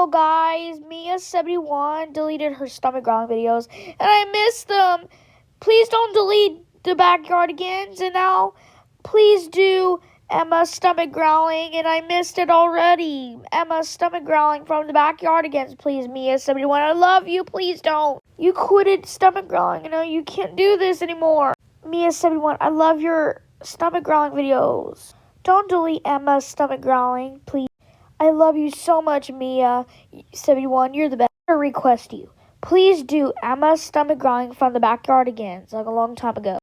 Hello guys, Mia71 deleted her stomach growling videos and I missed them. Please don't delete the backyardgains, and now please do Emma's stomach growling, and I missed it already. Emma's stomach growling from the backyardigans, please, Mia71. I love you, please don't. You quitted stomach growling, you can't do this anymore. Mia71, I love your stomach growling videos. Don't delete Emma's stomach growling, please. I love you so much, Mia71. You're the best. I request you. Please do Emma's stomach growling from the backyardigans, like a long time ago.